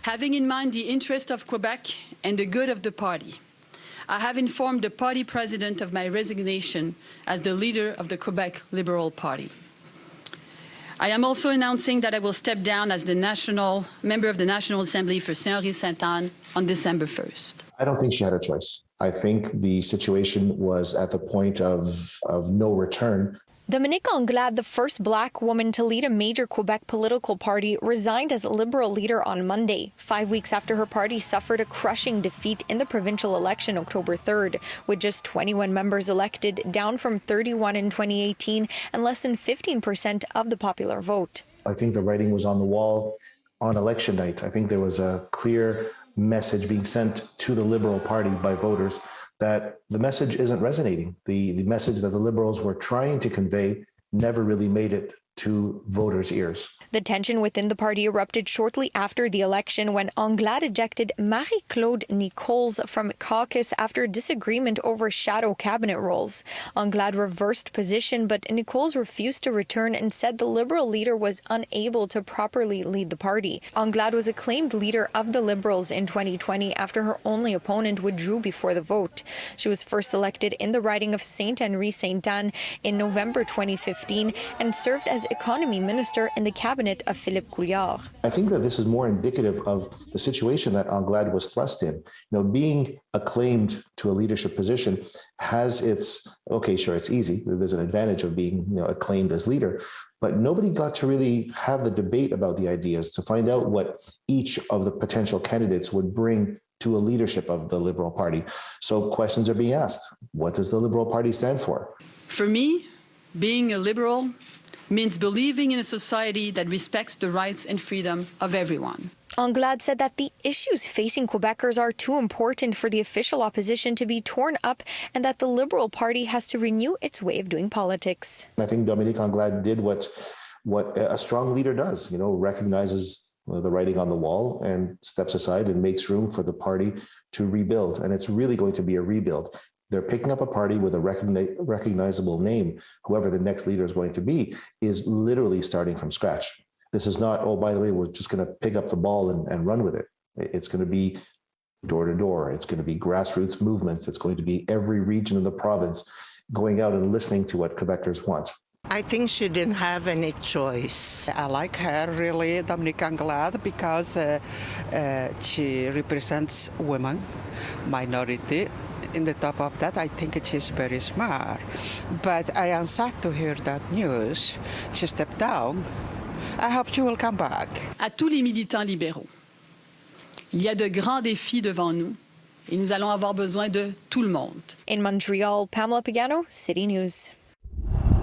Having in mind the interest of Quebec and the good of the party, I have informed the party president of my resignation as the leader of the Quebec Liberal Party. I am also announcing that I will step down as the member of the National Assembly for Saint-Henri-Sainte-Anne on December 1st. I don't think she had a choice. I think the situation was at the point of no return. Dominique Anglade, the first Black woman to lead a major Quebec political party, resigned as Liberal leader on Monday, 5 weeks after her party suffered a crushing defeat in the provincial election October 3rd, with just 21 members elected, down from 31 in 2018 and less than 15% of the popular vote. I think the writing was on the wall on election night. I think there was a clear message being sent to the Liberal Party by voters that the message isn't resonating. The message that the Liberals were trying to convey never really made it to voters' ears. The tension within the party erupted shortly after the election when Anglade ejected Marie-Claude Nichols from caucus after disagreement over shadow cabinet roles. Anglade reversed position, but Nichols refused to return and said the Liberal leader was unable to properly lead the party. Anglade was acclaimed leader of the Liberals in 2020 after her only opponent withdrew before the vote. She was first elected in the riding of Saint-Henri-Sainte-Anne in November 2015 and served as economy minister in the cabinet of Philippe Couillard. I think that this is more indicative of the situation that Anglade was thrust in. Being acclaimed to a leadership position has its, okay, sure, it's easy. There's an advantage of being acclaimed as leader, but nobody got to really have the debate about the ideas to find out what each of the potential candidates would bring to a leadership of the Liberal Party. So questions are being asked. What does the Liberal Party stand for? For me, being a Liberal means believing in a society that respects the rights and freedom of everyone. Anglade said that the issues facing Quebecers are too important for the official opposition to be torn up and that the Liberal Party has to renew its way of doing politics. I think Dominique Anglade did what a strong leader does, recognizes the writing on the wall and steps aside and makes room for the party to rebuild. And it's really going to be a rebuild. They're picking up a party with a recognizable name. Whoever the next leader is going to be is literally starting from scratch. This is not, oh, by the way, we're just going to pick up the ball and run with it. It's going to be door to door. It's going to be grassroots movements. It's going to be every region of the province going out and listening to what Quebecers want. I think she didn't have any choice. I like her, really, Dominique Anglade, because she represents women, minority. In the top of that, I think she's very smart. But I am sad to hear that news. She stepped down. I hope she will come back. À tous les militants libéraux, il y a de grands défis devant nous et nous allons avoir besoin de tout le monde. In Montreal, Pamela Pagano, City News.